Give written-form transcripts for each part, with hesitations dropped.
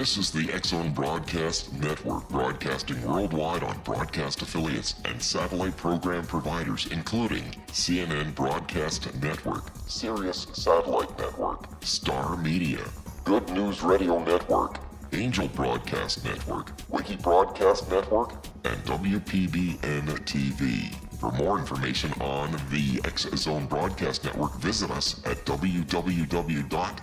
This is the X-Zone Broadcast Network, broadcasting worldwide on broadcast affiliates and satellite program providers, including CNN Broadcast Network, Sirius Satellite Network, Star Media, Good News Radio Network, Angel Broadcast Network, Wiki Broadcast Network, and WPBN TV. For more information on the X-Zone Broadcast Network, visit us at www.xzbn.net.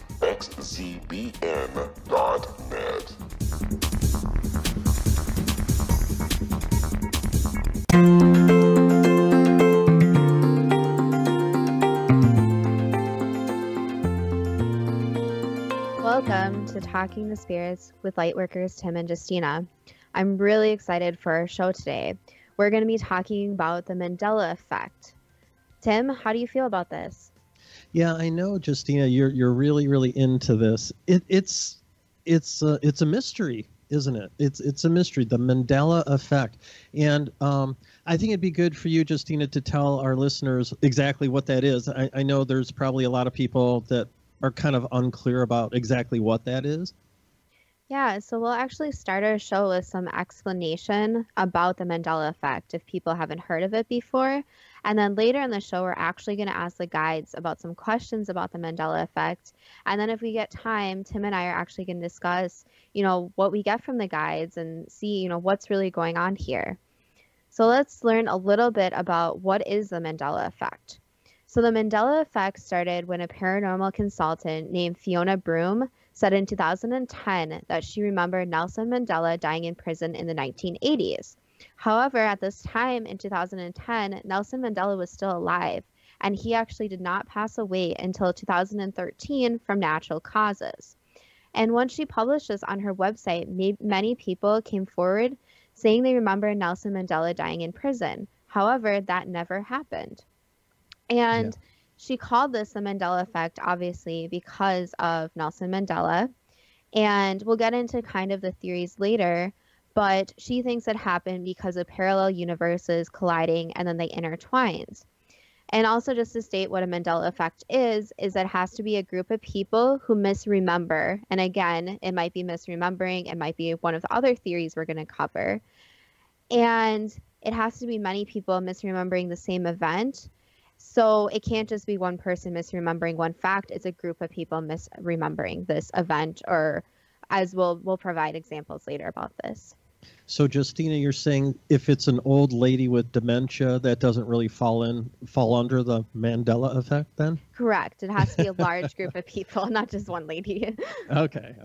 Welcome to Talking to Spirits with Lightworkers Tim and Justina. I'm really excited for our show today. We're going to be talking about the Mandela Effect. Tim, how do you feel about this? Yeah, I know, Justina, you're really into this. It's a mystery, isn't it? It's a mystery, the Mandela Effect. And I think it'd be good for you, Justina, to tell our listeners exactly what that is. I know there's probably a lot of people that are kind of unclear about exactly what that is. Yeah, so we'll actually start our show with some explanation about the Mandela Effect if people haven't heard of it before. And then later in the show, we're actually going to ask the guides about some questions about the Mandela Effect. And then if we get time, Tim and I are actually going to discuss, what we get from the guides and see, what's really going on here. So let's learn a little bit about what is the Mandela Effect. So the Mandela Effect started when a paranormal consultant named Fiona Broome said in 2010 that she remembered Nelson Mandela dying in prison in the 1980s. However, at this time in 2010, Nelson Mandela was still alive, and he actually did not pass away until 2013 from natural causes. And once she published this on her website, many people came forward saying they remember Nelson Mandela dying in prison. However, that never happened. And she called this the Mandela Effect, obviously, because of Nelson Mandela. And we'll get into kind of the theories later, but she thinks it happened because of parallel universes colliding and then they intertwined. And also, just to state what a Mandela Effect is that it has to be a group of people who misremember. And again, it might be misremembering. It might be one of the other theories we're going to cover. And it has to be many people misremembering the same event. So it can't just be one person misremembering one fact. It's a group of people misremembering this event, or as we'll provide examples later about this. So, Justina, you're saying if it's an old lady with dementia, that doesn't really fall under the Mandela Effect then? Correct. It has to be a large group of people, not just one lady. Okay.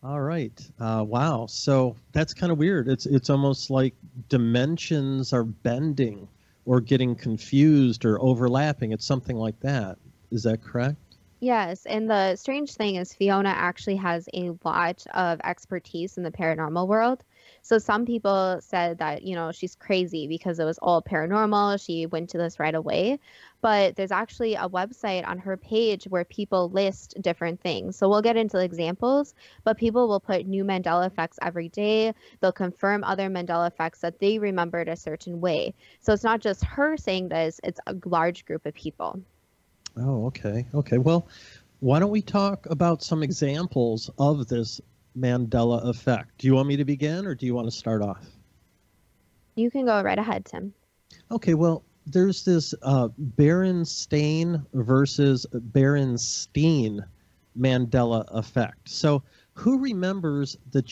All right. Wow. So that's kind of weird. It's almost like dimensions are bending or getting confused or overlapping. It's something like that. Is that correct? Yes, and the strange thing is Fiona actually has a lot of expertise in the paranormal world. So some people said that, she's crazy because it was all paranormal. She went to this right away. But there's actually a website on her page where people list different things. So we'll get into examples, but people will put new Mandela effects every day. They'll confirm other Mandela effects that they remembered a certain way. So it's not just her saying this, it's a large group of people. Oh, okay. Well, why don't we talk about some examples of this Mandela Effect? Do you want me to begin or do you want to start off? You can go right ahead, Tim. Okay, well, there's this Berenstain versus Berenstein Mandela Effect. So who remembers the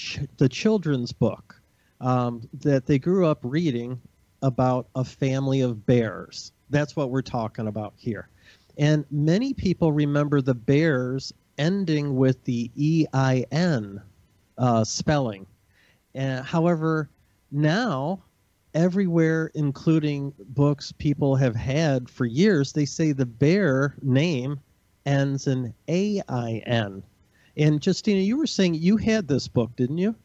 children's book that they grew up reading about a family of bears? That's what we're talking about here. And many people remember the bears ending with the EIN spelling. However, now, everywhere, including books people have had for years, they say the bear name ends in AIN. And Justina, you were saying you had this book, didn't you?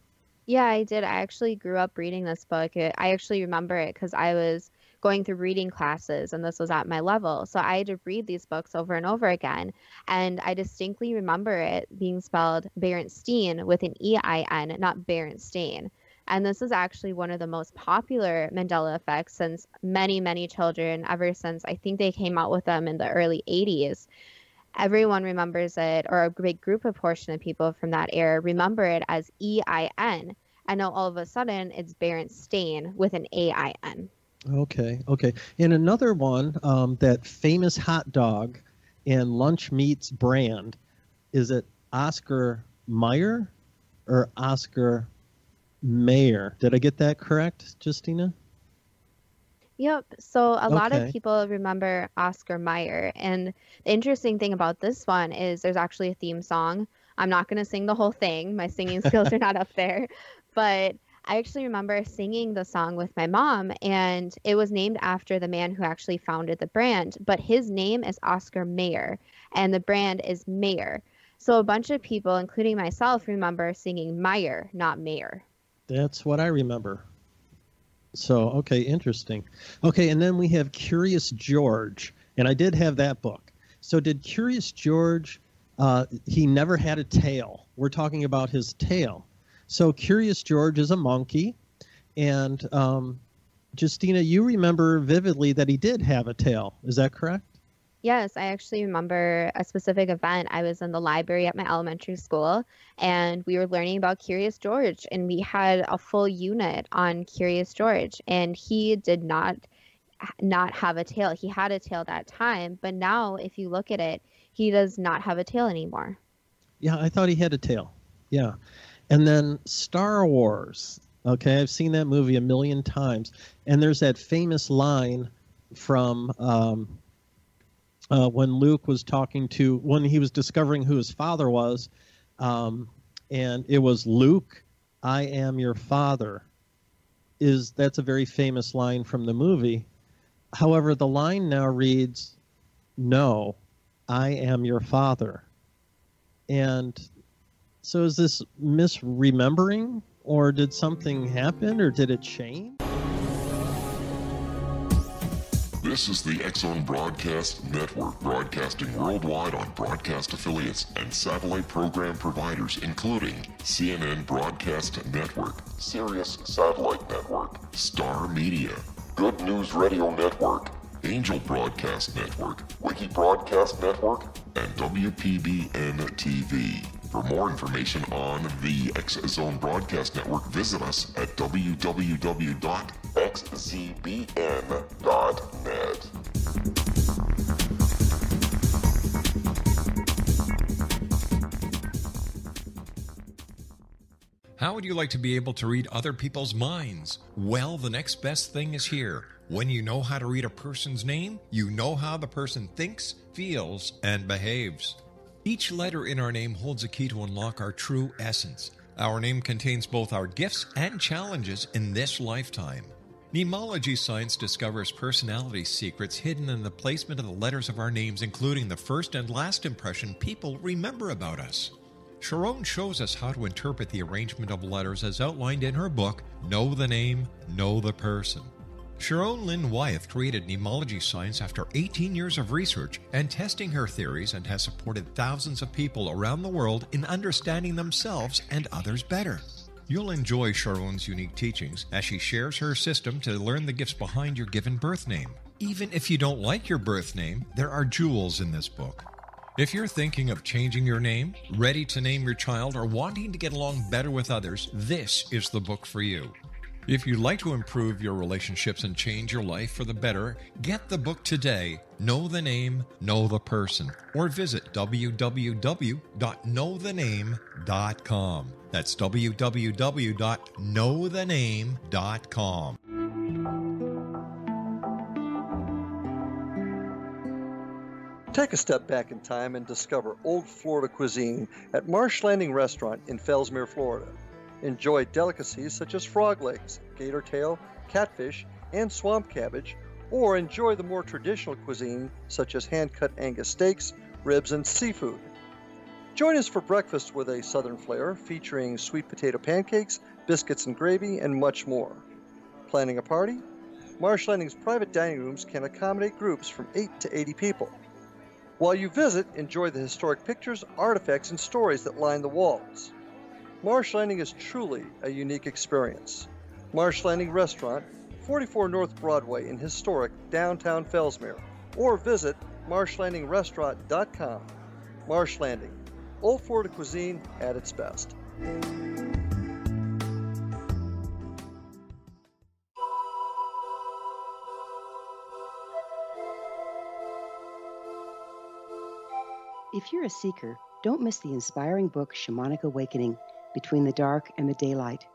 Yeah, I did. I actually grew up reading this book. I actually remember it because I was going through reading classes and this was at my level. So I had to read these books over and over again. And I distinctly remember it being spelled Berenstein with an EIN, not Berenstain. And this is actually one of the most popular Mandela effects since many children, ever since I think they came out with them in the early 80s. everyone remembers it, or a big group of portion of people from that era remember it as EIN. And now all of a sudden it's Berenstain with an AIN. Okay. And another one, that famous hot dog and lunch meats brand, is it Oscar Mayer or Oscar Mayer? Did I get that correct, Justina? Yep. So a lot of Okay. people remember Oscar Mayer. And the interesting thing about this one is there's actually a theme song. I'm not going to sing the whole thing. My singing skills are not up there. But I actually remember singing the song with my mom, and it was named after the man who actually founded the brand. But his name is Oscar Mayer, and the brand is Mayer. So a bunch of people, including myself, remember singing Mayer, not Mayer. That's what I remember. So, okay, interesting. Okay, and then we have Curious George, and I did have that book. So did Curious George, he never had a tail. We're talking about his tail. So Curious George is a monkey, and Justina, you remember vividly that he did have a tail. Is that correct? Yes, I actually remember a specific event. I was in the library at my elementary school, and we were learning about Curious George, and we had a full unit on Curious George, and he did not have a tail. He had a tail that time, but now if you look at it, he does not have a tail anymore. Yeah, I thought he had a tail. Yeah. And then Star Wars. Okay, I've seen that movie a million times. And there's that famous line from when Luke was when he was discovering who his father was, and it was, Luke, I am your father. That's a very famous line from the movie. However, the line now reads, no, I am your father. And so is this misremembering, or did something happen, or did it change? This is the X-Zone Broadcast Network, broadcasting worldwide on broadcast affiliates and satellite program providers, including CNN Broadcast Network, Sirius Satellite Network, Star Media, Good News Radio Network, Angel Broadcast Network, Wiki Broadcast Network, and WPBN TV. For more information on the X-Zone Broadcast Network, visit us at www.xzbn.net. How would you like to be able to read other people's minds? Well, the next best thing is here. When you know how to read a person's name, you know how the person thinks, feels, and behaves. Each letter in our name holds a key to unlock our true essence. Our name contains both our gifts and challenges in this lifetime. Mnemology science discovers personality secrets hidden in the placement of the letters of our names, including the first and last impression people remember about us. Sharon shows us how to interpret the arrangement of letters as outlined in her book, Know the Name, Know the Person. Sharon Lynn Wyeth created mnemology science after 18 years of research and testing her theories, and has supported thousands of people around the world in understanding themselves and others better. You'll enjoy Sharon's unique teachings as she shares her system to learn the gifts behind your given birth name. Even if you don't like your birth name, there are jewels in this book. If you're thinking of changing your name, ready to name your child, or wanting to get along better with others, this is the book for you. If you'd like to improve your relationships and change your life for the better, get the book today, Know the Name, Know the Person, or visit www.knowthename.com. That's www.knowthename.com. Take a step back in time and discover old Florida cuisine at Marsh Landing Restaurant in Fellsmere, Florida. Enjoy delicacies such as frog legs, gator tail, catfish, and swamp cabbage, or enjoy the more traditional cuisine such as hand-cut Angus steaks, ribs, and seafood. Join us for breakfast with a southern flair featuring sweet potato pancakes, biscuits and gravy, and much more. Planning a party? Marsh Landing's private dining rooms can accommodate groups from 8 to 80 people. While you visit, enjoy the historic pictures, artifacts, and stories that line the walls. Marsh Landing is truly a unique experience. Marsh Landing Restaurant, 44 North Broadway in historic downtown Fellsmere, or visit marshlandingrestaurant.com. Marsh Landing. Old Florida cuisine at its best. If you're a seeker, don't miss the inspiring book Shamanic Awakening, Between the Dark and the Daylight.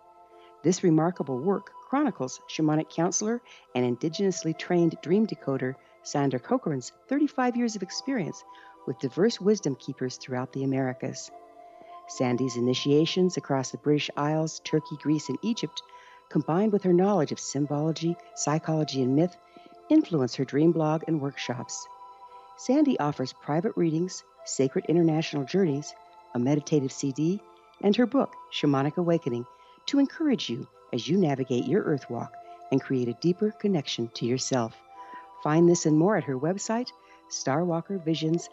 This remarkable work chronicles shamanic counselor and indigenously trained dream decoder Sandra Cochran's 35 years of experience with diverse wisdom keepers throughout the Americas. Sandy's initiations across the British Isles, Turkey, Greece, and Egypt, combined with her knowledge of symbology, psychology, and myth, influence her dream blog and workshops. Sandy offers private readings, sacred international journeys, a meditative CD, and her book, Shamanic Awakening, to encourage you as you navigate your earth walk and create a deeper connection to yourself. Find this and more at her website, starwalkervisions.com.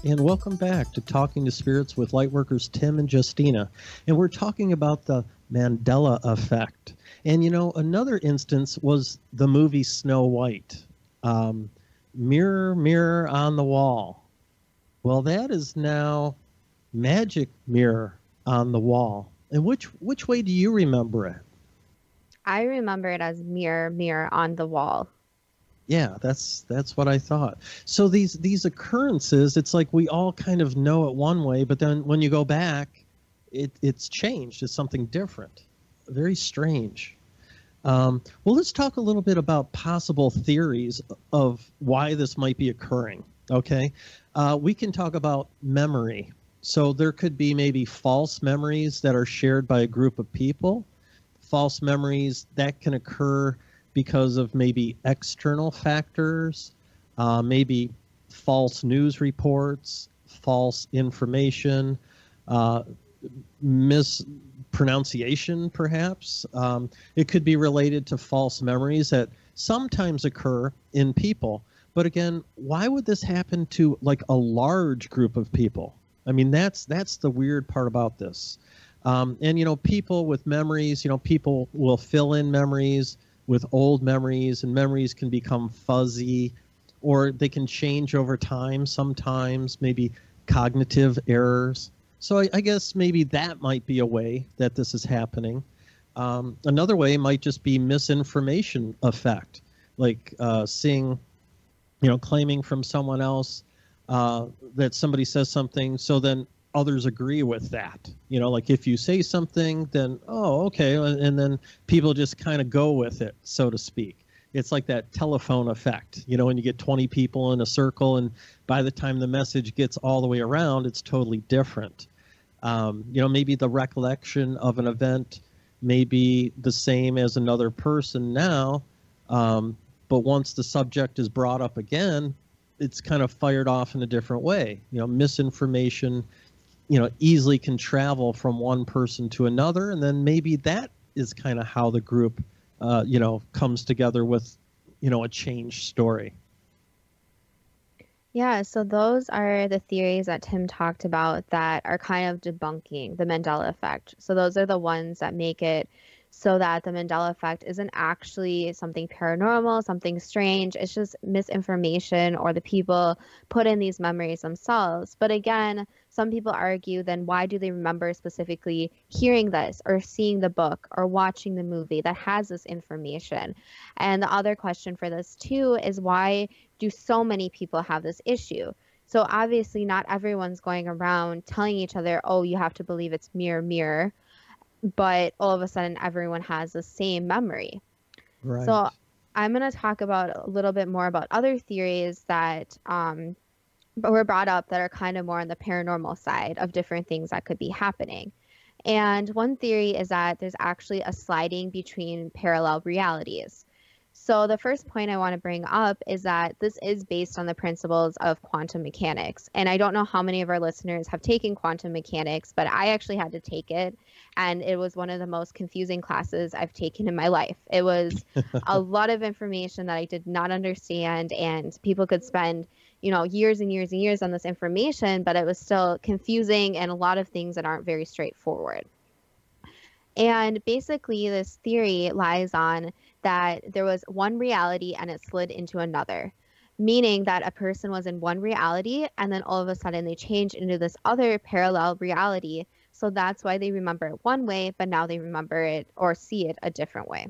And welcome back to Talking to Spirits with Lightworkers Tim and Justina. And we're talking about the Mandela Effect. And, you know, another instance was the movie Snow White. Mirror, mirror on the wall. Well, that is now magic mirror on the wall. And which way do you remember it? I remember it as mirror, mirror on the wall. Yeah, that's what I thought. So these occurrences, it's like we all kind of know it one way, but then when you go back, it's changed. It's something different. Very strange. Well, let's talk a little bit about possible theories of why this might be occurring. Okay, we can talk about memory. So there could be maybe false memories that are shared by a group of people. False memories that can occur because of maybe external factors, maybe false news reports, false information, mispronunciation perhaps. It could be related to false memories that sometimes occur in people. But again, why would this happen to like a large group of people? I mean, that's the weird part about this. And, you know, people with memories, you know, people will fill in memories with old memories, and memories can become fuzzy, or they can change over time sometimes, maybe cognitive errors. So I guess maybe that might be a way that this is happening. Another way might just be misinformation effect, like seeing, you know, claiming from someone else that somebody says something, so then others agree with that. You know, like if you say something, then, oh, okay, and then people just kind of go with it, so to speak. It's like that telephone effect, you know, when you get 20 people in a circle, and by the time the message gets all the way around, it's totally different. You know, maybe the recollection of an event may be the same as another person now, but once the subject is brought up again, it's kind of fired off in a different way. You know, misinformation, you know, easily can travel from one person to another, and then maybe that is kind of how the group, you know, comes together with, you know, a changed story. Yeah, so those are the theories that Tim talked about that are kind of debunking the Mandela effect. So those are the ones that make it so that the Mandela effect isn't actually something paranormal, something strange. It's just misinformation, or the people put in these memories themselves. But again, some people argue, then why do they remember specifically hearing this or seeing the book or watching the movie that has this information? And the other question for this too is, why do so many people have this issue? So obviously not everyone's going around telling each other, oh, you have to believe it's mirror, mirror. But all of a sudden, everyone has the same memory. Right. So I'm going to talk about a little bit more about other theories that were brought up that are kind of more on the paranormal side of different things that could be happening. And one theory is that there's actually a sliding between parallel realities. So the first point I want to bring up is that this is based on the principles of quantum mechanics. And I don't know how many of our listeners have taken quantum mechanics, but I actually had to take it. And it was one of the most confusing classes I've taken in my life. It was a lot of information that I did not understand, and people could spend, years and years and years on this information, but it was still confusing and a lot of things that aren't very straightforward. And basically, this theory lies on that there was one reality and it slid into another, meaning that a person was in one reality and then all of a sudden they changed into this other parallel reality. So that's why they remember it one way, but now they remember it or see it a different way.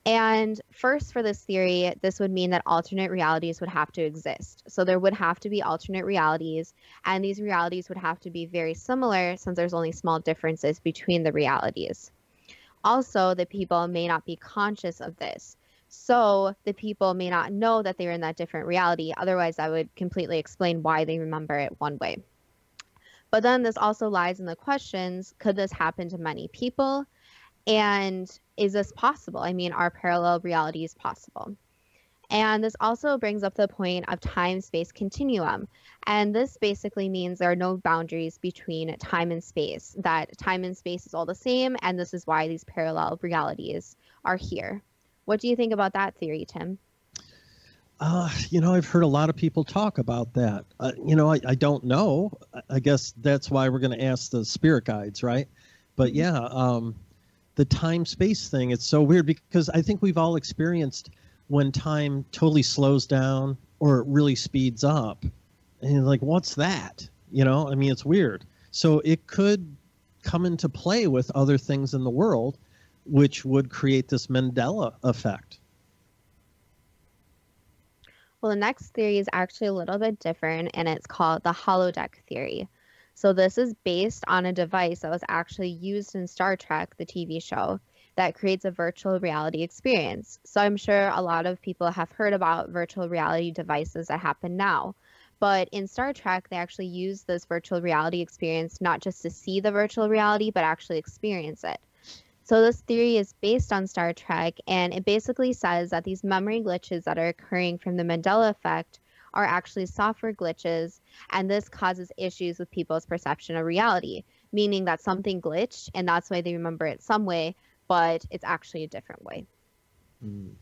And first, for this theory, this would mean that alternate realities would have to exist. So there would have to be alternate realities, and these realities would have to be very similar since there's only small differences between the realities. Also, the people may not be conscious of this. So the people may not know that they're in that different reality. Otherwise, that would completely explain why they remember it one way. But then this also lies in the questions, could this happen to many people? And is this possible? I mean, are parallel realities possible? And this also brings up the point of time-space continuum. And this basically means there are no boundaries between time and space, that time and space is all the same, and this is why these parallel realities are here. What do you think about that theory, Tim? I've heard a lot of people talk about that. I don't know. I guess that's why we're going to ask the spirit guides, right? But yeah, the time-space thing, it's so weird because I think we've all experienced when time totally slows down or it really speeds up. And you're like, what's that? It's weird. So it could come into play with other things in the world, which would create this Mandela effect. Well, the next theory is actually a little bit different, and it's called the holodeck theory. So this is based on a device that was actually used in Star Trek, the TV show, that creates a virtual reality experience. So I'm sure a lot of people have heard about virtual reality devices that happen now. But in Star Trek, they actually use this virtual reality experience not just to see the virtual reality, but actually experience it. So this theory is based on Star Trek, and it basically says that these memory glitches that are occurring from the Mandela Effect are actually software glitches, and this causes issues with people's perception of reality, meaning that something glitched, and that's why they remember it some way, but it's actually a different way. Mm.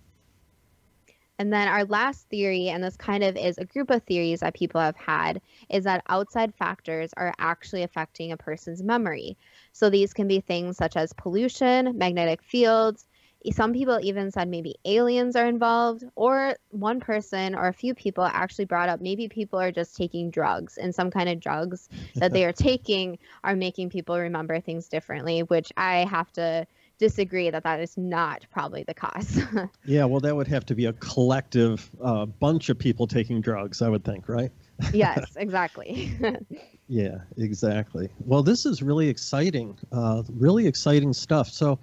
And then our last theory, and this kind of is a group of theories that people have had, is that outside factors are actually affecting a person's memory. So these can be things such as pollution, magnetic fields. Some people even said maybe aliens are involved, or one person or a few people actually brought up maybe people are just taking drugs, and some kind of drugs that they are taking are making people remember things differently, which I have to disagree that is not probably the cause. Yeah, well, that would have to be a collective bunch of people taking drugs, I would think, right? Yes, exactly. Yeah, exactly. Well, this is really exciting stuff. So,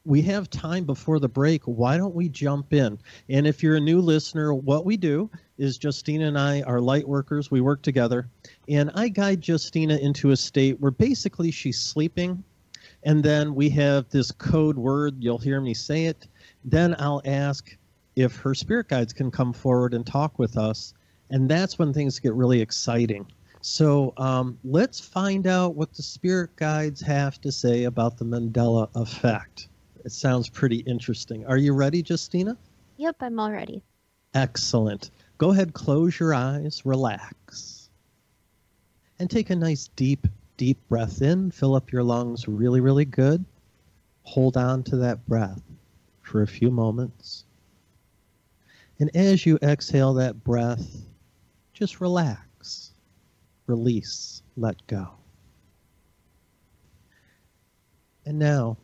we have time before the break. Why don't we jump in? And if you're a new listener, what we do is Justina and I are light workers. We work together. And I guide Justina into a state where basically she's sleeping. And then we have this code word. You'll hear me say it. Then I'll ask if her spirit guides can come forward and talk with us. And that's when things get really exciting. So let's find out what the spirit guides have to say about the Mandela Effect. It sounds pretty interesting. Are you ready, Justina? Yep, I'm all ready. Excellent. Go ahead, close your eyes, relax. And take a nice deep breath in. Fill up your lungs really, really good. Hold on to that breath for a few moments. And as you exhale that breath, just relax, release, let go. And now,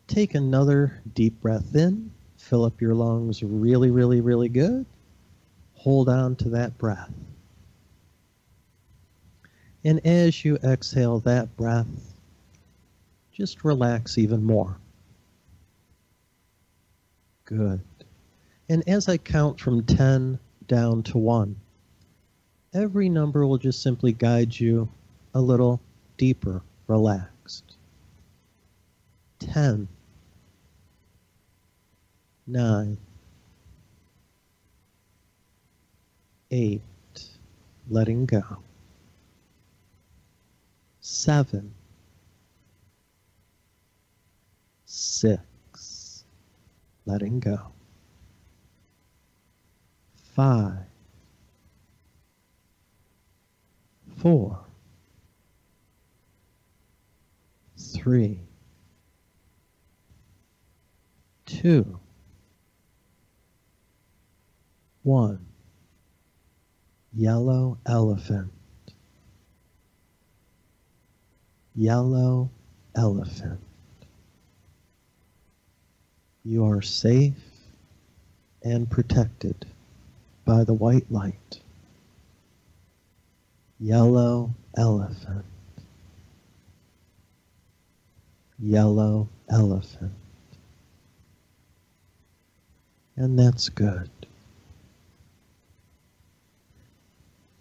take another deep breath in. Fill up your lungs really, really, really good. Hold on to that breath. And as you exhale that breath, just relax even more. Good. And as I count from 10 down to 1, every number will just simply guide you a little deeper, relaxed. 10, 9, 8, letting go. 7, 6, letting go. 5, 4, 3, 2, 1. Yellow elephant. Yellow elephant. You are safe and protected by the white light. Yellow elephant. Yellow elephant. And that's good.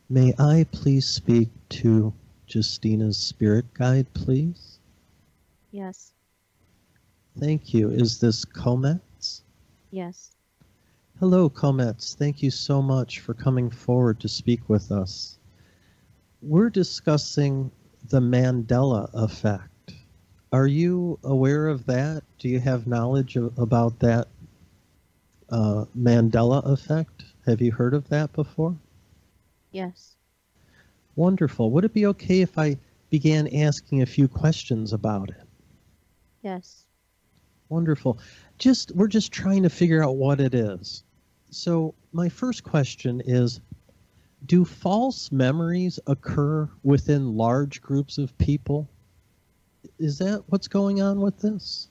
May I please speak to Justina's spirit guide, please? Yes. Thank you. Is this Comets? Yes. Hello, Comets. Thank you so much for coming forward to speak with us. We're discussing the Mandela Effect. Are you aware of that? Do you have knowledge about that Mandela Effect? Have you heard of that before? Yes. Wonderful. Would it be okay if I began asking a few questions about it? Yes. Wonderful. We're just trying to figure out what it is. So my first question is, do false memories occur within large groups of people? Is that what's going on with this?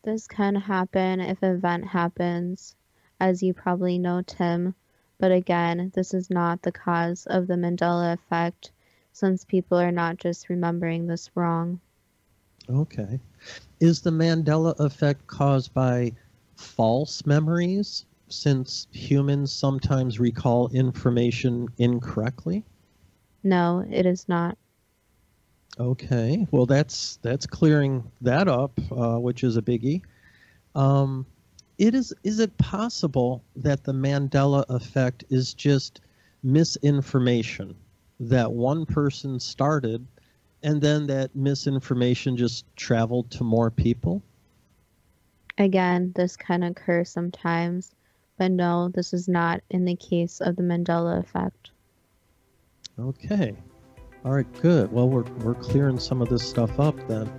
This can happen if an event happens, as you probably know, Tim. But again, this is not the cause of the Mandela effect, since people are not just remembering this wrong. Okay. Is the Mandela effect caused by false memories, since humans sometimes recall information incorrectly? No, it is not. Okay. Well, that's clearing that up, which is a biggie. Is it possible that the Mandela effect is just misinformation that one person started and then that misinformation just traveled to more people? Again, this can occur sometimes, but no, this is not in the case of the Mandela effect. Okay. All right, good. Well, we're clearing some of this stuff up then.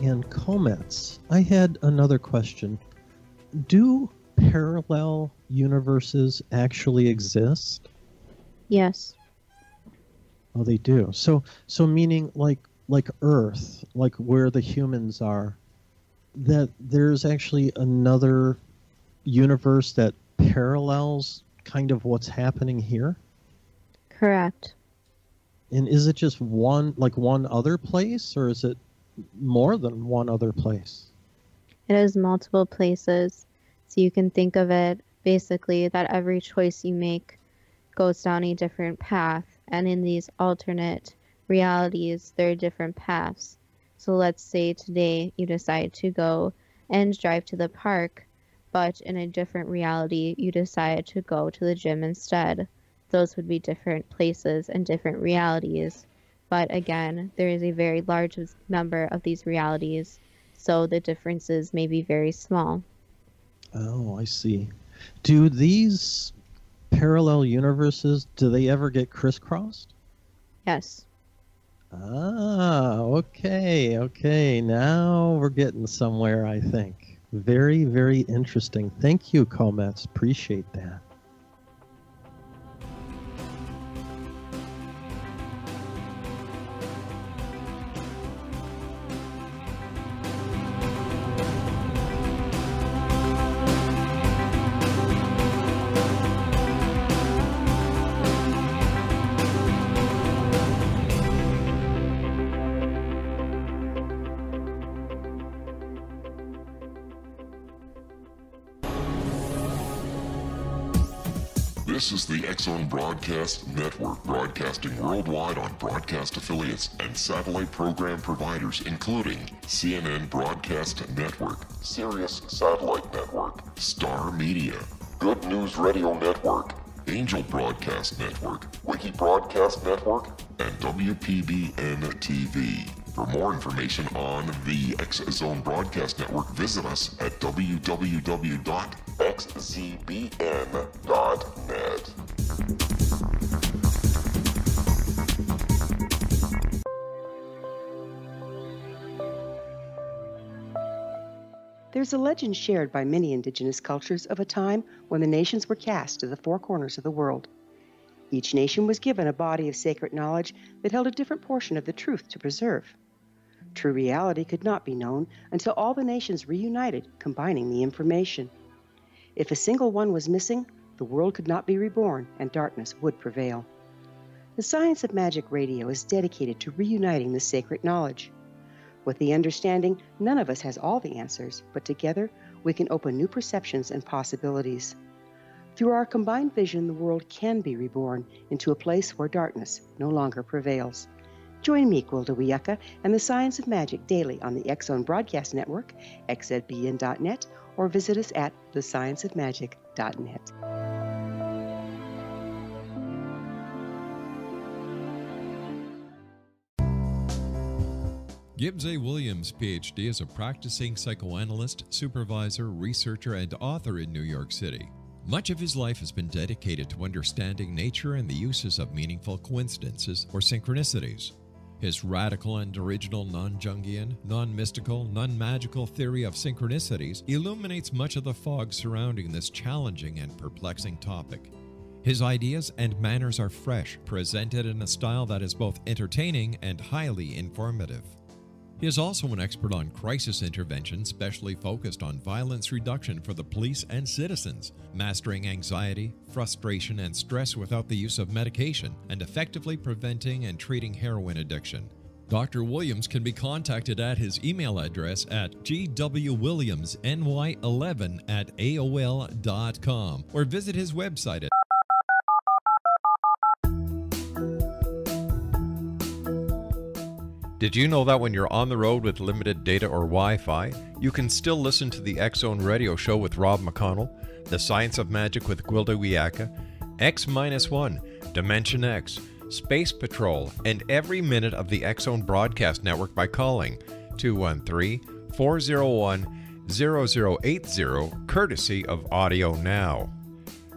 And Comets, I had another question. Do parallel universes actually exist? Yes. Oh, they do. So meaning like Earth, like where the humans are, that there's actually another universe that parallels kind of what's happening here? Correct. And is it just one other place, or is it more than one other place? It is multiple places. So you can think of it basically that every choice you make goes down a different path. And in these alternate realities, there are different paths. So let's say today you decide to go and drive to the park, but in a different reality, you decide to go to the gym instead. Those would be different places and different realities. But again, there is a very large number of these realities, so the differences may be very small. Oh, I see. Do these parallel universes, do they ever get crisscrossed? Yes. Ah, okay. Now we're getting somewhere, I think. Very, very interesting. Thank you, Comets. Appreciate that. This is the X-Zone Broadcast Network, broadcasting worldwide on broadcast affiliates and satellite program providers, including CNN Broadcast Network, Sirius Satellite Network, Star Media, Good News Radio Network, Angel Broadcast Network, Wiki Broadcast Network, and WPBN TV. For more information on the X-Zone Broadcast Network, visit us at www.xzbn.net. There's a legend shared by many indigenous cultures of a time when the nations were cast to the four corners of the world. Each nation was given a body of sacred knowledge that held a different portion of the truth to preserve. True reality could not be known until all the nations reunited, combining the information. If a single one was missing, the world could not be reborn and darkness would prevail. The Science of Magic Radio is dedicated to reuniting the sacred knowledge. With the understanding, none of us has all the answers, but together we can open new perceptions and possibilities. Through our combined vision, the world can be reborn into a place where darkness no longer prevails. Join me, Gwilda Wiyaka, and the Science of Magic daily on the X-Zone Broadcast Network, xzbn.net, or visit us at thescienceofmagic.net. Gibbs A. Williams, Ph.D., is a practicing psychoanalyst, supervisor, researcher, and author in New York City. Much of his life has been dedicated to understanding nature and the uses of meaningful coincidences or synchronicities. His radical and original non-Jungian, non-mystical, non-magical theory of synchronicities illuminates much of the fog surrounding this challenging and perplexing topic. His ideas and manners are fresh, presented in a style that is both entertaining and highly informative. He is also an expert on crisis intervention, specially focused on violence reduction for the police and citizens, mastering anxiety, frustration, and stress without the use of medication, and effectively preventing and treating heroin addiction. Dr. Williams can be contacted at his email address at gwwilliamsny11@aol.com or visit his website at Did you know that when you're on the road with limited data or Wi-Fi, you can still listen to the X-Zone Radio Show with Rob McConnell, The Science of Magic with Gwilda Wiyaka, X-1, Dimension X, Space Patrol, and every minute of the X-Zone Broadcast Network by calling 213-401-0080, courtesy of Audio Now.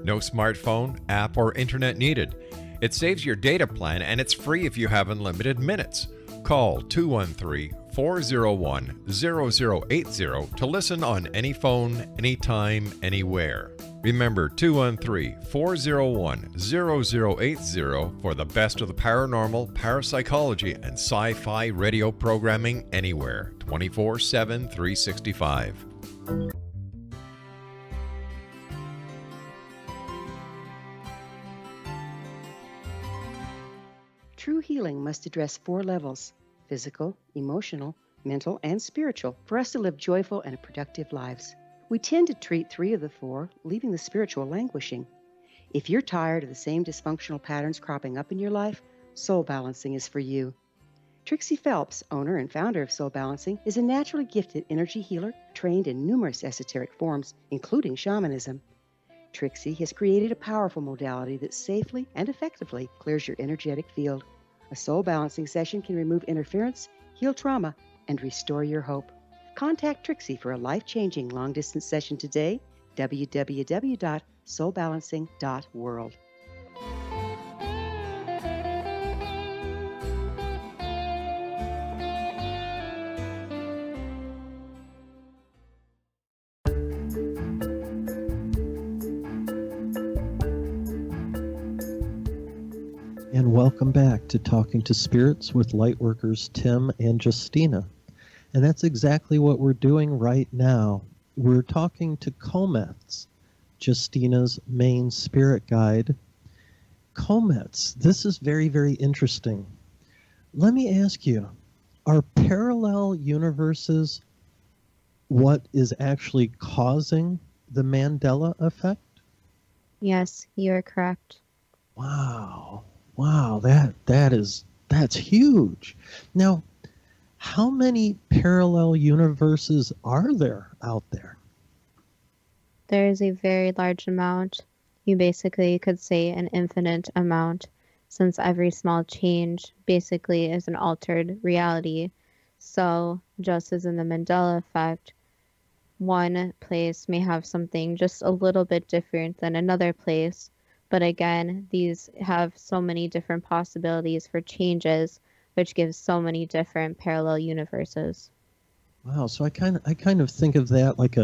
No smartphone, app, or internet needed. It saves your data plan and it's free if you have unlimited minutes. Call 213-401-0080 to listen on any phone, anytime, anywhere. Remember 213-401-0080 for the best of the paranormal, parapsychology, and sci-fi radio programming anywhere, 24/7, 365. True healing must address 4 levels: physical, emotional, mental, and spiritual, for us to live joyful and productive lives. We tend to treat 3 of the 4, leaving the spiritual languishing. If you're tired of the same dysfunctional patterns cropping up in your life, Soul Balancing is for you. Trixie Phelps, owner and founder of Soul Balancing, is a naturally gifted energy healer trained in numerous esoteric forms, including shamanism. Trixie has created a powerful modality that safely and effectively clears your energetic field. A soul balancing session can remove interference, heal trauma, and restore your hope. Contact Trixie for a life-changing long-distance session today, www.soulbalancing.world. And welcome back to Talking to Spirits with Lightworkers Tim and Justina. And that's exactly what we're doing right now. We're talking to Comets, Justina's main spirit guide. Comets, this is very, very interesting. Let me ask you, are parallel universes what is actually causing the Mandela effect? Yes, you're correct. Wow. Wow, that's huge. Now, how many parallel universes are there out there? There is a very large amount. You basically could say an infinite amount, since every small change basically is an altered reality. So, just as in the Mandela Effect, one place may have something just a little bit different than another place, but again, these have so many different possibilities for changes, which gives so many different parallel universes. Wow, so I kind of think of that like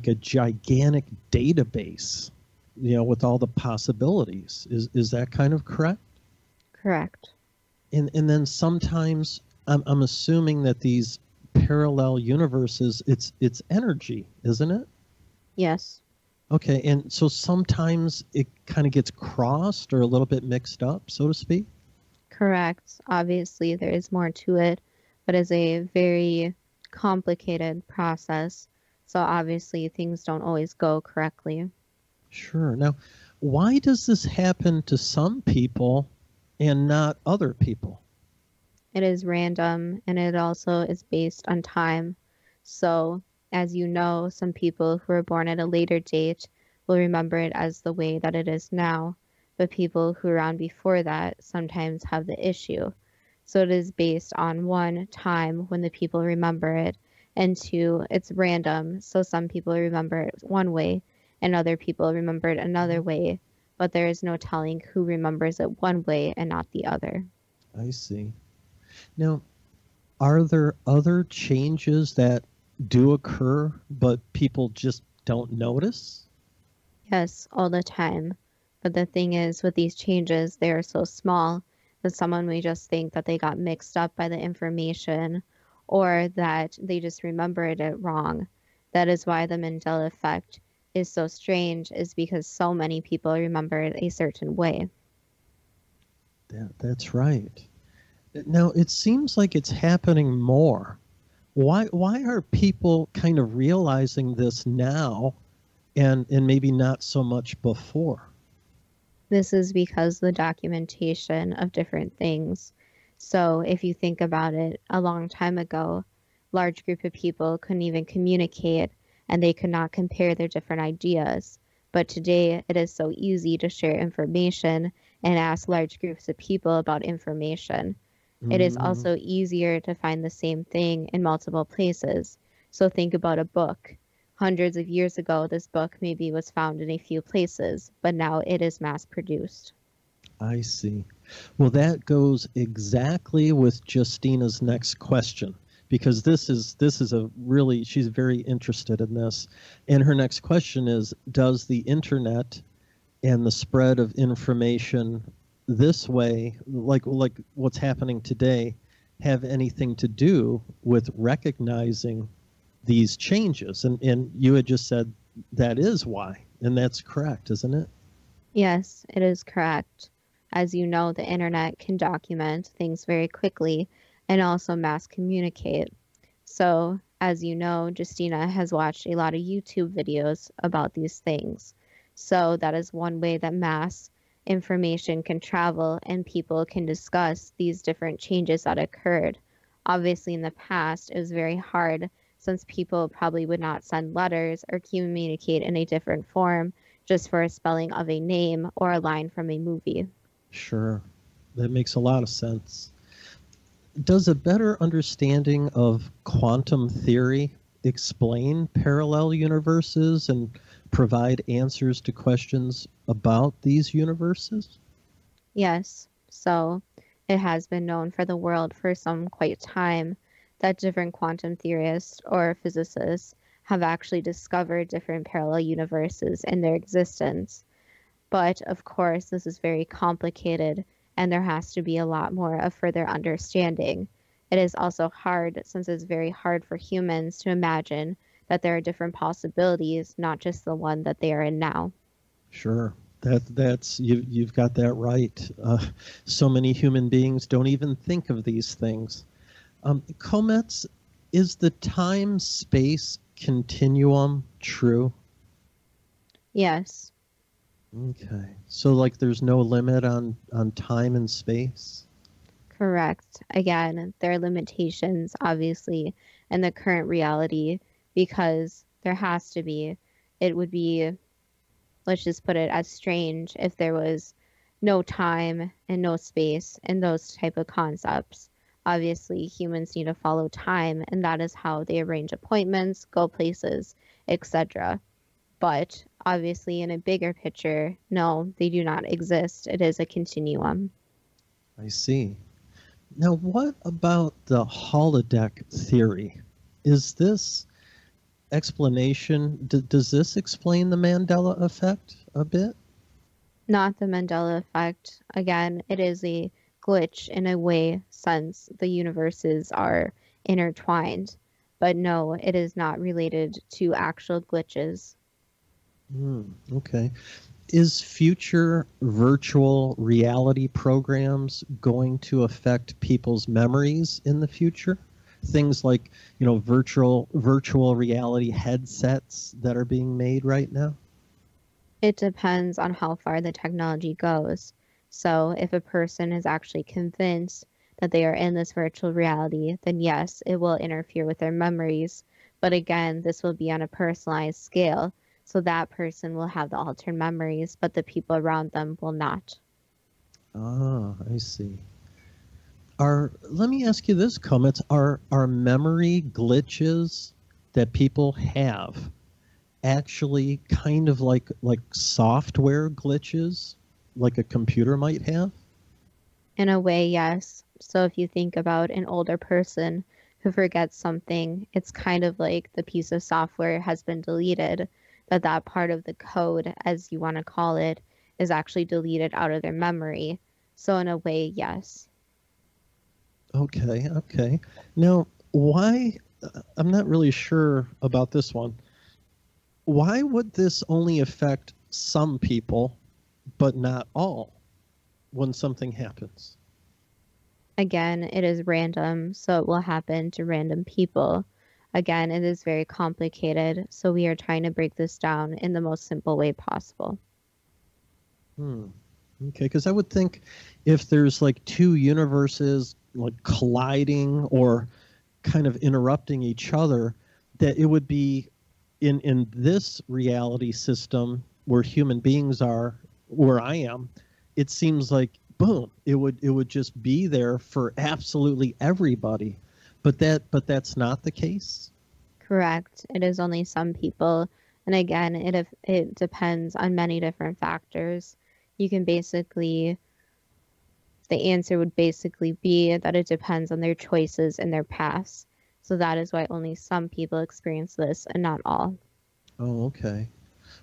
a gigantic database, with all the possibilities. Is that kind of correct? Correct. And then sometimes I'm assuming that these parallel universes, it's energy, isn't it? Yes. Okay, and so sometimes it kind of gets crossed or a little bit mixed up, so to speak. Correct. Obviously, there is more to it, but it's a very complicated process. So obviously, things don't always go correctly. Sure. Now, why does this happen to some people and not other people? It is random and it also is based on time. So, as you know, some people who are born at a later date will remember it as the way that it is now, but people who are around before that sometimes have the issue. So, it is based on one, time when the people remember it, and two, it's random. So, some people remember it one way and other people remember it another way, but there is no telling who remembers it one way and not the other. I see. Now, are there other changes that do occur, but people just don't notice? Yes, all the time. But the thing is, with these changes, they are so small that someone may just think that they got mixed up by the information or that they just remembered it wrong. That is why the Mandela Effect is so strange, is because so many people remember it a certain way. That's right. Now, it seems like it's happening more. Why are people kind of realizing this now and maybe not so much before? This is because the documentation of different things. So if you think about it, a long time ago, large group of people couldn't even communicate and they could not compare their different ideas. But today it is so easy to share information and ask large groups of people about information. It is also easier to find the same thing in multiple places. So think about a book. Hundreds of years ago, this book maybe was found in a few places, but now it is mass produced. I see. Well, that goes exactly with Justina's next question, because this is a really, she's very interested in this. And her next question is, does the internet and the spread of information this way, like what's happening today, have anything to do with recognizing these changes? And you had just said that is why, and that's correct, isn't it? Yes, it is correct. As you know, the internet can document things very quickly and also mass communicate. So, as you know, Justina has watched a lot of YouTube videos about these things. So that is one way that mass information can travel and people can discuss these different changes that occurred. Obviously, in the past, it was very hard since people probably would not send letters or communicate in a different form just for a spelling of a name or a line from a movie. Sure. That makes a lot of sense. Does a better understanding of quantum theory explain parallel universes and provide answers to questions about these universes? Yes, so it has been known for the world for some quite time that different quantum theorists or physicists have actually discovered different parallel universes in their existence. But of course, this is very complicated and there has to be a lot more of further understanding. It is also hard since it's very hard for humans to imagine that there are different possibilities, not just the one that they are in now. Sure. That's you've got that right. So many human beings don't even think of these things. Comets, is the time-space continuum true? Yes. Okay. So like there's no limit on time and space? Correct. Again, there are limitations, obviously, in the current reality because there has to be. It would be, let's just put it as strange if there was no time and no space and those type of concepts. Obviously, humans need to follow time, and that is how they arrange appointments, go places, etc. But obviously, in a bigger picture, no, they do not exist. It is a continuum. I see. Now, what about the holodeck theory? Is this explanation, does this explain the Mandela effect a bit? Not the Mandela effect. Again, it is a glitch in a way since the universes are intertwined. But no, it is not related to actual glitches. Okay. Is future virtual reality programs going to affect people's memories in the future? Things like, virtual reality headsets that are being made right now? It depends on how far the technology goes. So if a person is actually convinced that they are in this virtual reality, then yes, it will interfere with their memories. But again, this will be on a personalized scale. So that person will have the altered memories, but the people around them will not. Ah, I see. Let me ask you this, Comments. Are memory glitches that people have actually kind of like software glitches like a computer might have? In a way, yes. So if you think about an older person who forgets something, it's kind of like the piece of software has been deleted, that part of the code, as you want to call it, is actually deleted out of their memory. So in a way, yes. Okay. Now, why, I'm not really sure about this one. Why would this only affect some people, but not all, when something happens? Again, it is random, so it will happen to random people. Again, it is very complicated, so we are trying to break this down in the most simple way possible. Okay, because I would think if there's like two universes like colliding or kind of interrupting each other, that it would be in this reality system where human beings are, where I am, it seems like boom, it would just be there for absolutely everybody. But that's not the case? Correct. It is only some people. And again, it depends on many different factors. You can basically, the answer would basically be that it depends on their choices and their past. So that is why only some people experience this and not all. Oh, okay.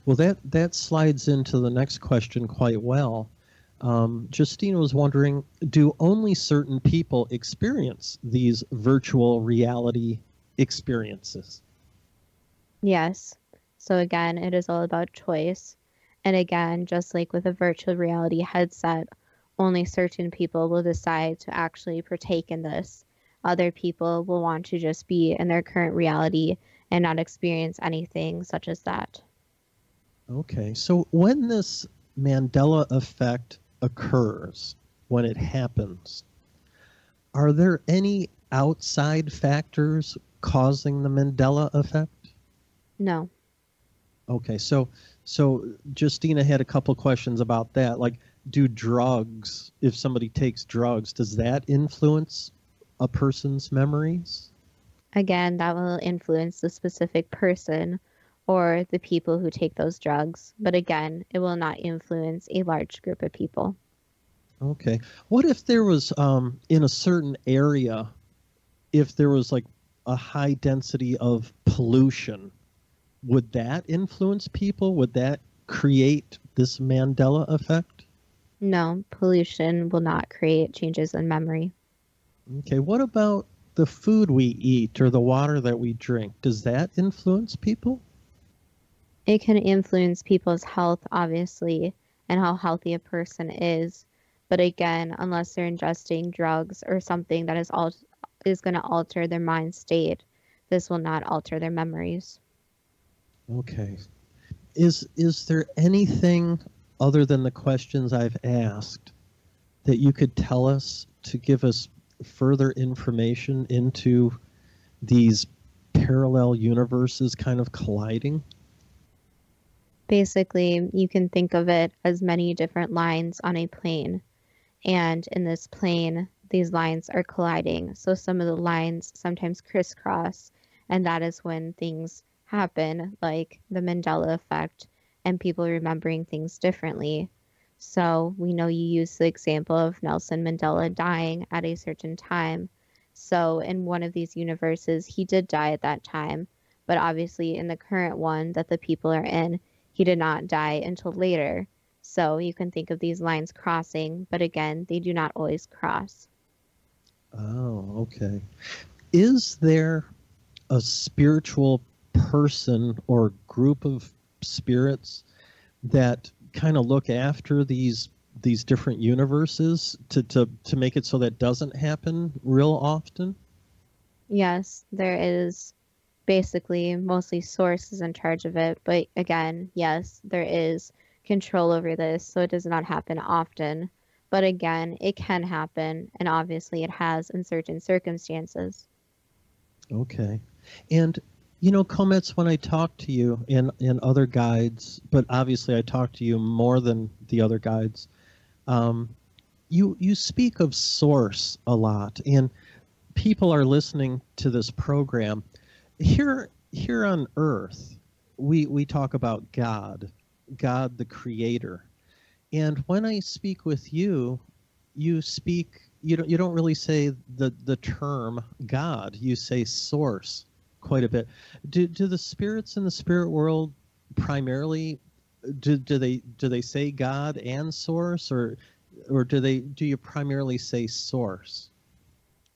Well, that slides into the next question quite well. Justina was wondering, do only certain people experience these virtual reality experiences? Yes. So again, it is all about choice. And again, just like with a virtual reality headset, only certain people will decide to actually partake in this. Other people will want to just be in their current reality and not experience anything such as that. Okay, so when this Mandela effect occurs, when it happens, are there any outside factors causing the Mandela effect? No. Okay, so Justina had a couple questions about that. Like, do drugs, if somebody takes drugs, does that influence a person's memories? Again, that will influence the specific person or the people who take those drugs. But again, it will not influence a large group of people. Okay. What if there was, in a certain area, if there was like a high density of pollution, would that influence people? Would that create this Mandela effect? No, pollution will not create changes in memory. Okay. What about the food we eat or the water that we drink? Does that influence people? It can influence people's health, obviously, and how healthy a person is. But again, unless they're ingesting drugs or something that is going to alter their mind state, this will not alter their memories. Okay. Is there anything other than the questions I've asked, that you could tell us to give us further information into these parallel universes kind of colliding? Basically, you can think of it as many different lines on a plane. And in this plane, these lines are colliding. So some of the lines sometimes crisscross, and that is when things happen, like the Mandela Effect and people remembering things differently. So we know you use the example of Nelson Mandela dying at a certain time. So in one of these universes, he did die at that time, but obviously in the current one that the people are in, he did not die until later. So you can think of these lines crossing, but again, they do not always cross. Oh, okay. Is there a spiritual person or group of spirits that kind of look after these different universes to make it so that doesn't happen real often? Yes, there is. Basically, mostly Source is in charge of it, but again, yes, there is control over this, so it does not happen often. But again, it can happen, and obviously it has in certain circumstances. Okay. And, you know, Comets, when I talk to you and other guides, but obviously I talk to you more than the other guides, you speak of Source a lot, and people are listening to this program. Here on Earth, we talk about God the Creator. And when I speak with you, you don't really say the term God. You say Source quite a bit. Do the spirits in the spirit world primarily do they say God and Source, or do you primarily say Source?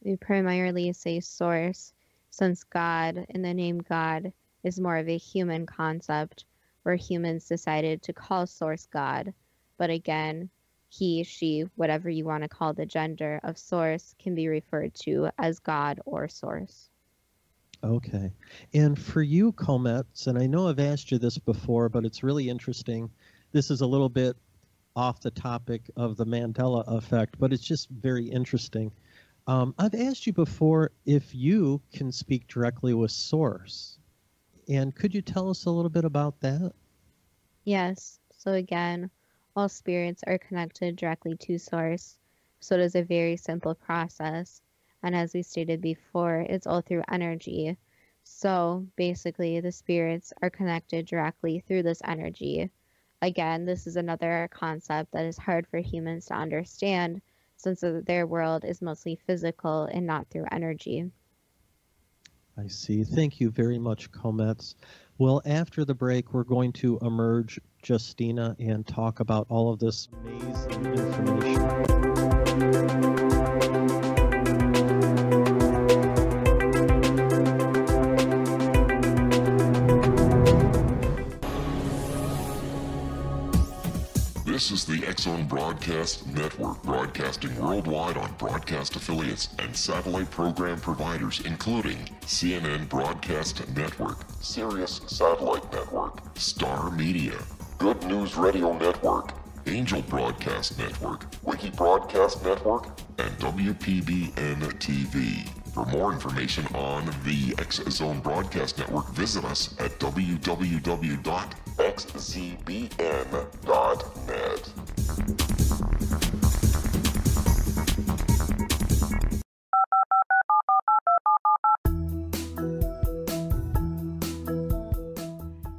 We primarily say Source, since God, in the name God, is more of a human concept, where humans decided to call Source God. But again, he, she, whatever you want to call the gender of Source, can be referred to as God or Source. Okay. And for you, Comets, and I know I've asked you this before, but it's really interesting. This is a little bit off the topic of the Mandela Effect, but it's just very interesting. I've asked you before if you can speak directly with Source. And could you tell us a little bit about that? Yes. So again, all spirits are connected directly to Source. So it is a very simple process. And as we stated before, it's all through energy. So basically, the spirits are connected directly through this energy. Again, this is another concept that is hard for humans to understand, since their world is mostly physical and not through energy. I see. Thank you very much, Comets. Well, after the break, we're going to emerge Justina and talk about all of this amazing information. This is the X-Zone Broadcast Network, broadcasting worldwide on broadcast affiliates and satellite program providers, including CNN Broadcast Network, Sirius Satellite Network, Star Media, Good News Radio Network, Angel Broadcast Network, Wiki Broadcast Network, and WPBN TV. For more information on the X-Zone Broadcast Network, visit us at www.xzbn.net.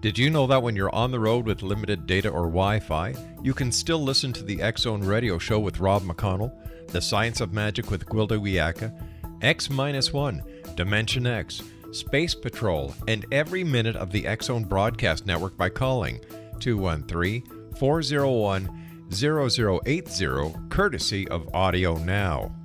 Did you know that when you're on the road with limited data or Wi-Fi, you can still listen to the X-Zone Radio Show with Rob McConnell, The Science of Magic with Gwilda Wiyaka, X-1, Dimension X, Space Patrol, and every minute of the X-Zone Broadcast Network by calling 213-401-0080, courtesy of Audio Now.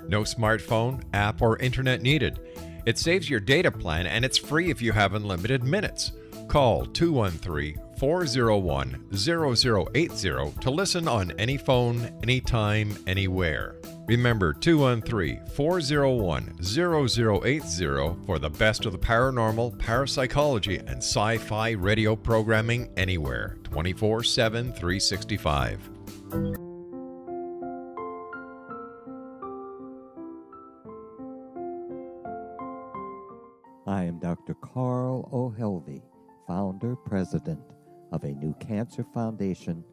No smartphone, app, or internet needed. It saves your data plan, and it's free if you have unlimited minutes. Call 213-401-0080 to listen on any phone, anytime, anywhere. Remember 213-401-0080 for the best of the paranormal, parapsychology, and sci-fi radio programming anywhere, 24/7, 365. I am Dr. Carl O'Helvey, founder, president of a new cancer foundation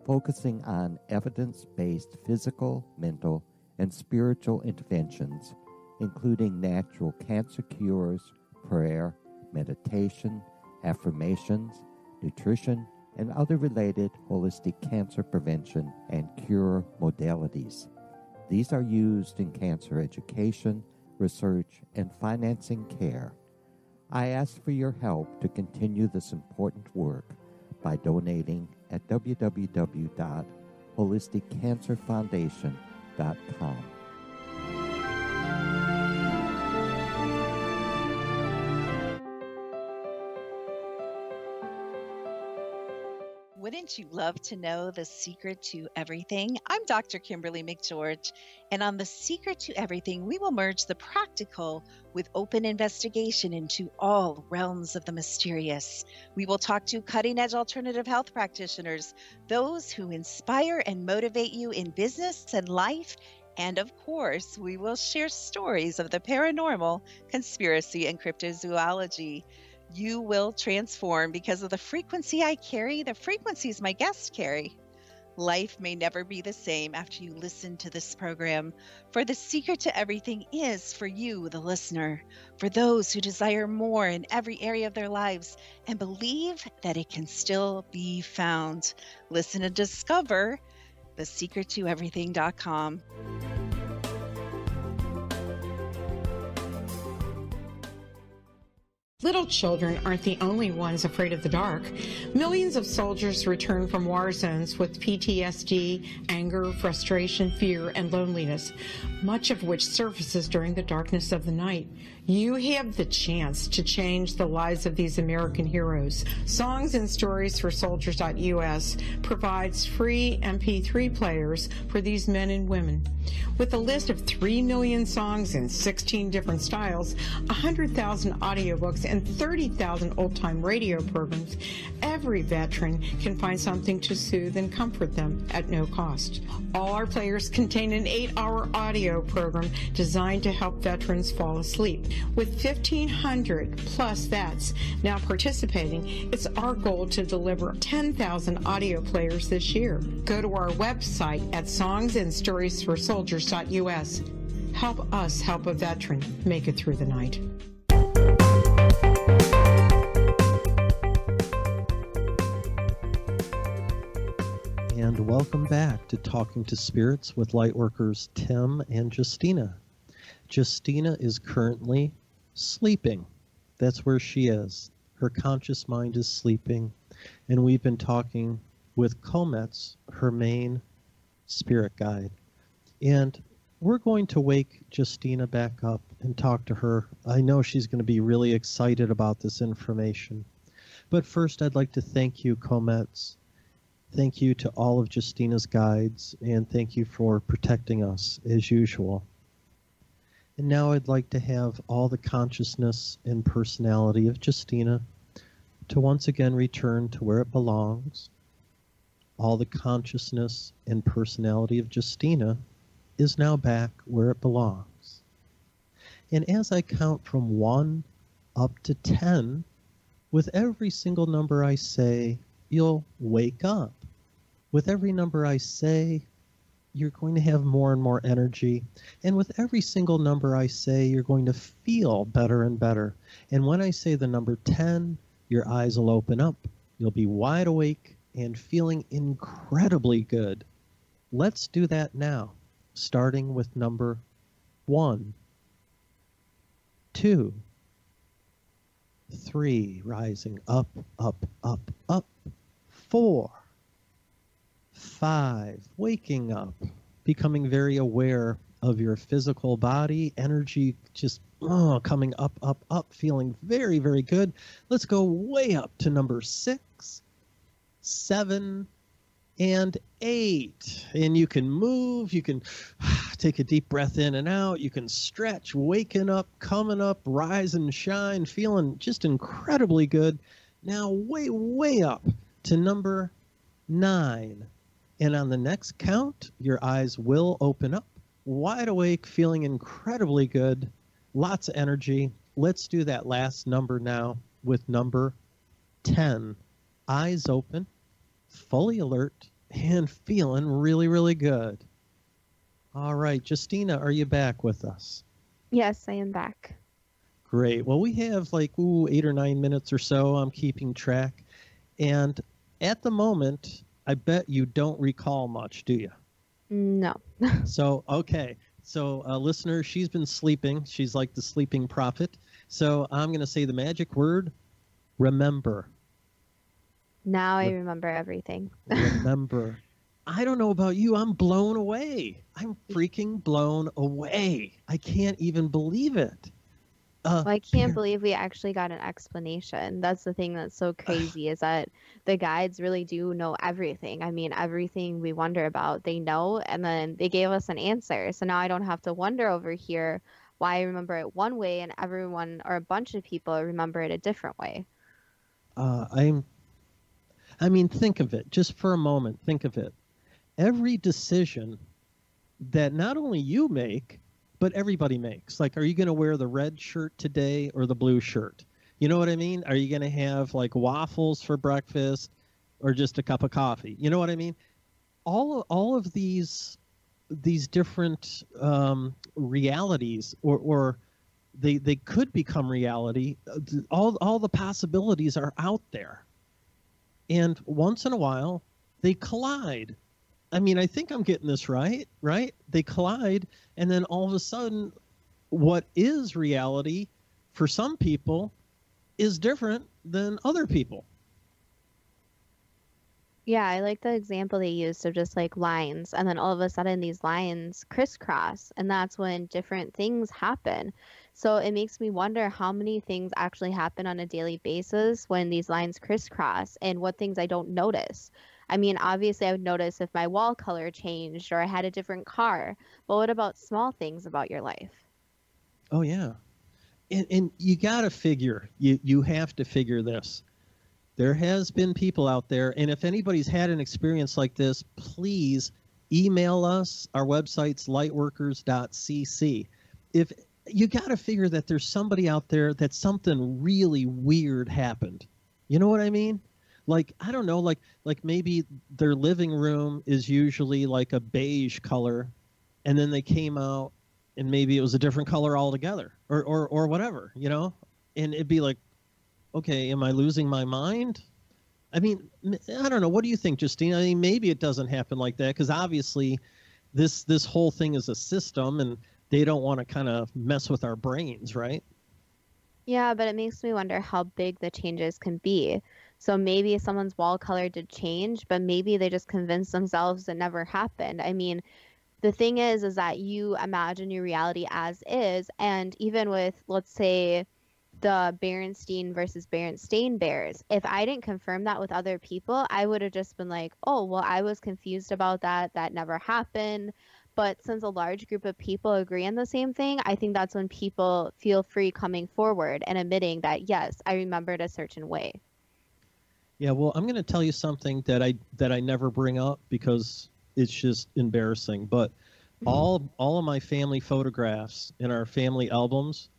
focusing on evidence-based physical, mental, and spiritual interventions, including natural cancer cures, prayer, meditation, affirmations, nutrition, and other related holistic cancer prevention and cure modalities. These are used in cancer education, research, and financing care. I ask for your help to continue this important work by donating at www.holisticcancerfoundation.com. Wouldn't you love to know the secret to everything? I'm Dr. Kimberly McGeorge, and on The Secret to Everything, we will merge the practical with open investigation into all realms of the mysterious. We will talk to cutting-edge alternative health practitioners, those who inspire and motivate you in business and life, and of course, we will share stories of the paranormal, conspiracy, and cryptozoology. You will transform because of the frequency I carry, the frequencies my guests carry. Life may never be the same after you listen to this program, for the secret to everything is for you, the listener, for those who desire more in every area of their lives and believe that it can still be found. Listen and discover thesecrettoeverything.com. Little children aren't the only ones afraid of the dark. Millions of soldiers return from war zones with PTSD, anger, frustration, fear, and loneliness, much of which surfaces during the darkness of the night. You have the chance to change the lives of these American heroes. Songs and Stories for Soldiers.us provides free MP3 players for these men and women. With a list of 3 million songs in 16 different styles, 100,000 audiobooks, and 30,000 old-time radio programs, every veteran can find something to soothe and comfort them at no cost. All our players contain an 8-hour audio program designed to help veterans fall asleep. With 1,500 plus vets now participating, it's our goal to deliver 10,000 audio players this year. Go to our website at songsandstoriesforsoldiers.us. Help us help a veteran make it through the night. And welcome back to Talking to Spirits with Lightworkers Tim and Justina. Justina is currently sleeping. That's where she is. Her conscious mind is sleeping. And we've been talking with Comets, her main spirit guide. And we're going to wake Justina back up and talk to her. I know she's going to be really excited about this information. But first, I'd like to thank you, Comets. Thank you to all of Justina's guides, and thank you for protecting us, as usual. And now I'd like to have all the consciousness and personality of Justina to once again return to where it belongs. All the consciousness and personality of Justina is now back where it belongs. And as I count from 1 up to 10, with every single number I say, you'll wake up. With every number I say, you're going to have more and more energy. And with every single number I say, you're going to feel better and better. And when I say the number 10, your eyes will open up. You'll be wide awake and feeling incredibly good. Let's do that now, starting with number 1, 2, 3, rising up, up, up, up, 4, 5, waking up, becoming very aware of your physical body, energy just coming up, up, up, feeling very, very good. Let's go way up to number 6, 7, and 8. And you can move, you can take a deep breath in and out. You can stretch, waking up, coming up, rise and shine, feeling just incredibly good. Now way up to number 9. And on the next count, your eyes will open up, wide awake, feeling incredibly good, lots of energy. Let's do that last number now with number 10. Eyes open, fully alert, and feeling really, really good. All right, Justina, are you back with us? Yes, I am back. Great. Well, we have like 8 or 9 minutes or so. I'm keeping track. And at the moment, I bet you don't recall much, do you? No. So, okay. So, listener, she's been sleeping. She's like the sleeping prophet. So I'm going to say the magic word, remember. Now I remember everything. Remember. I don't know about you. I'm blown away. I'm freaking blown away. I can't even believe it. Well, I can't believe we actually got an explanation. That's the thing that's so crazy is that the guides really do know everything. I mean, everything we wonder about, they know, and then they gave us an answer. So now I don't have to wonder over here why I remember it one way and everyone or a bunch of people remember it a different way. I mean, think of it. Just for a moment, think of it. Every decision that not only you make, but everybody makes. Like, are you going to wear the red shirt today or the blue shirt? You know what I mean? Are you going to have like waffles for breakfast or just a cup of coffee? You know what I mean? All of these different realities, or they could become reality. All the possibilities are out there, and once in a while they collide. I mean, I think I'm getting this right? They collide, and then all of a sudden, what is reality for some people is different than other people. Yeah, I like the example they used of just like lines, and then all of a sudden these lines crisscross, and that's when different things happen. So it makes me wonder how many things actually happen on a daily basis when these lines crisscross, and what things I don't notice. I mean, obviously I would notice if my wall color changed or I had a different car, but what about small things about your life? Oh, yeah. And you got to figure, you have to figure this. There has been people out there, and if anybody's had an experience like this, please email us. Our website's lightworkers.cc. If you got to figure that there's somebody out there that something really weird happened. You know what I mean? Like, I don't know, like maybe their living room is usually like a beige color, and then they came out and maybe it was a different color altogether, or whatever, you know? And it'd be like, okay, am I losing my mind? I mean, I don't know. What do you think, Justina? I mean, maybe it doesn't happen like that, because obviously this whole thing is a system, and they don't want to kind of mess with our brains, right? Yeah, but it makes me wonder how big the changes can be. So maybe someone's wall color did change, but maybe they just convinced themselves it never happened. I mean, the thing is that you imagine your reality as is, and even with, let's say, the Berenstain versus Berenstain Bears, if I didn't confirm that with other people, I would have just been like, oh, well, I was confused about that. That never happened. But since a large group of people agree on the same thing, I think that's when people feel free coming forward and admitting that, yes, I remembered a certain way. Yeah, well, I'm going to tell you something that I never bring up because it's just embarrassing. But all of my family photographs in our family albums,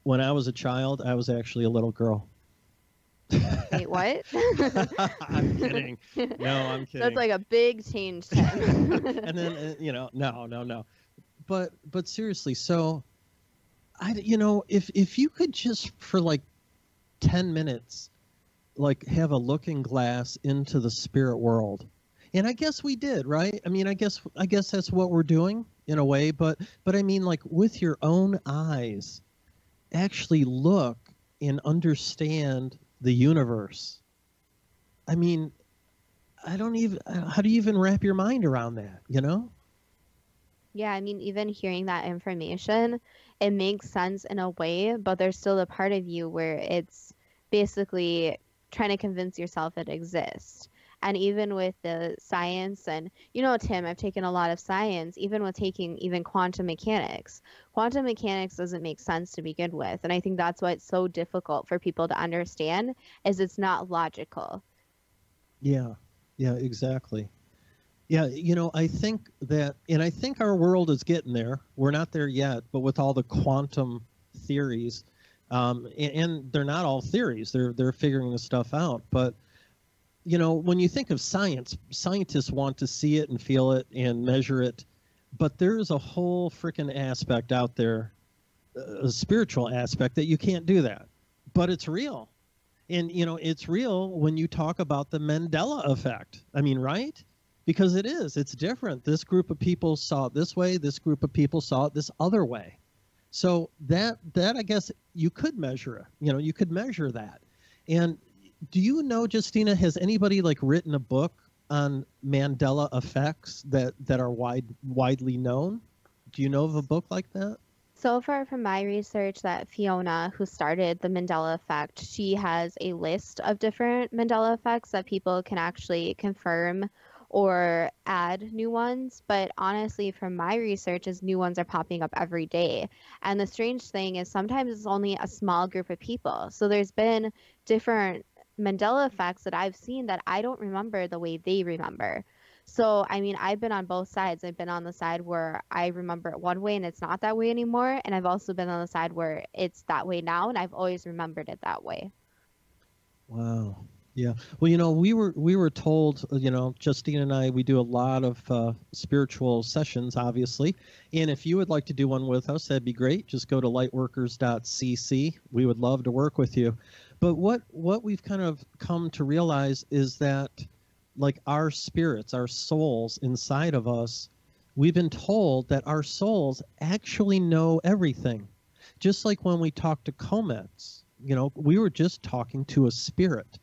when I was a child, I was actually a little girl. Wait, what? I'm kidding. No, I'm kidding. That's like a big change, Tim. And then, no. But seriously, so, if you could just for like 10 minutes, like have a looking glass into the spirit world. And I guess we did, right? I mean, I guess that's what we're doing in a way, but I mean, like, with your own eyes, actually look and understand the universe. I mean, how do you even wrap your mind around that, you know? Yeah, I mean, even hearing that information, it makes sense in a way, but there's still a part of you where it's basically trying to convince yourself it exists. And even with the science, and you know, Tim, I've taken a lot of science, even with taking even quantum mechanics. Quantum mechanics doesn't make sense to begin with. And I think that's why it's so difficult for people to understand, is it's not logical. Yeah, yeah, exactly. Yeah, you know, I think that, and I think our world is getting there. We're not there yet, but with all the quantum theories, and they're not all theories. They're figuring this stuff out. But you know, when you think of science, scientists want to see it and feel it and measure it, but there's a whole freaking aspect out there, a spiritual aspect, that you can't do that. But it's real. And, you know, it's real when you talk about the Mandela effect. I mean, right? Because it is. It's different. This group of people saw it this way. This group of people saw it this other way. So that I guess you could measure it. You know, you could measure that. And do you know, Justina, has anybody like written a book on Mandela effects that are widely known? Do you know of a book like that? So far from my research, that Fiona, who started the Mandela Effect, she has a list of different Mandela effects that people can actually confirm or add new ones. But honestly, from my research, is new ones are popping up every day. And the strange thing is sometimes it's only a small group of people. So there's been different Mandela effects that I've seen that I don't remember the way they remember. So, I mean, I've been on both sides. I've been on the side where I remember it one way and it's not that way anymore. And I've also been on the side where it's that way now, and I've always remembered it that way. Wow. Yeah. Well, you know, we were told, you know, Justina and I, we do a lot of spiritual sessions, obviously. And if you would like to do one with us, that'd be great. Just go to lightworkers.cc. We would love to work with you. But what we've kind of come to realize is that, like, our spirits, our souls inside of us, we've been told that our souls actually know everything. Just like when we talk to comets, you know, we were just talking to a spirit.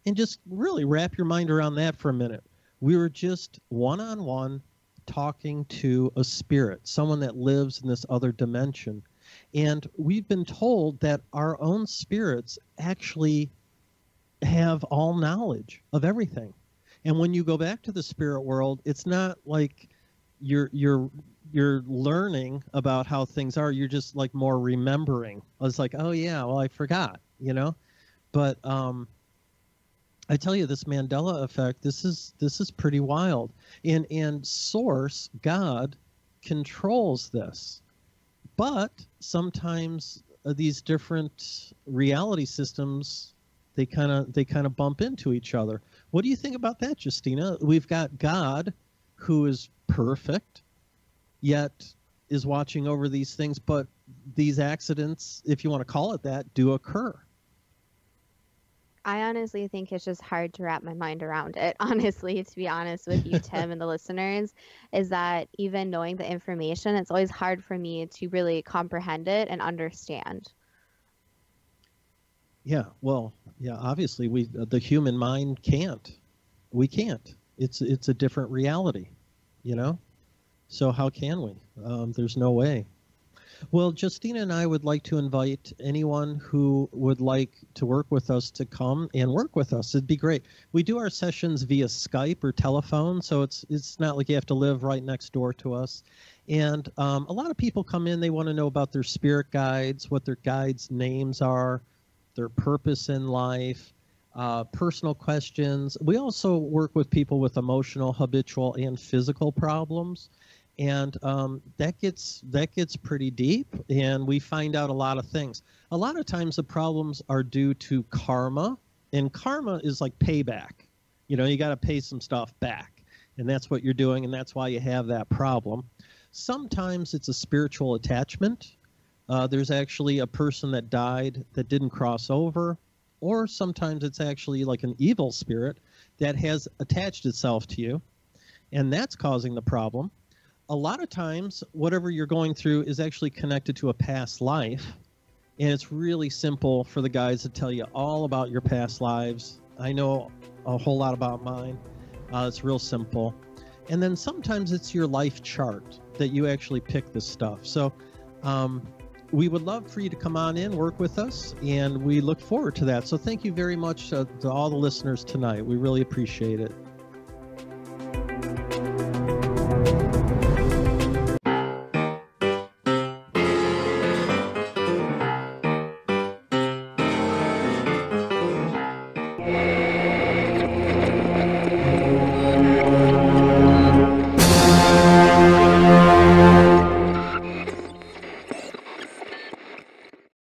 And just really wrap your mind around that for a minute. We were just one-on-one talking to a spirit, someone that lives in this other dimension. And we've been told that our own spirits actually have all knowledge of everything. And when you go back to the spirit world, it's not like you're learning about how things are. You're just like more remembering. It's like, oh yeah, well, I forgot, you know. But I tell you, this Mandela effect, this is pretty wild. And Source, God, controls this. But sometimes these different reality systems, they kind of bump into each other. What do you think about that, Justina? We've got God, who is perfect, yet is watching over these things, but these accidents, if you want to call it that, do occur. I honestly think it's just hard to wrap my mind around it. Honestly, to be honest with you, Tim, and the listeners, is that even knowing the information, it's always hard for me to really comprehend it and understand. Yeah, well, yeah, obviously the human mind can't. We can't. It's a different reality, you know? So how can we? There's no way. Well, Justina and I would like to invite anyone who would like to work with us to come and work with us. It'd be great. We do our sessions via Skype or telephone, so it's not like you have to live right next door to us. And a lot of people come in, they want to know about their spirit guides, what their guides' names are, their purpose in life, personal questions. We also work with people with emotional, habitual, and physical problems. And that gets pretty deep, and we find out a lot of things. A lot of times the problems are due to karma, and karma is like payback. You know, you got to pay some stuff back, and that's what you're doing, and that's why you have that problem. Sometimes it's a spiritual attachment. There's actually a person that died that didn't cross over, or sometimes it's actually like an evil spirit that has attached itself to you, and that's causing the problem. A lot of times, whatever you're going through is actually connected to a past life, and it's really simple for the guys to tell you all about your past lives. I know a whole lot about mine. It's real simple. And then sometimes it's your life chart that you actually pick this stuff. So we would love for you to come on in, work with us, and we look forward to that. So thank you very much to all the listeners tonight. We really appreciate it. Yeah.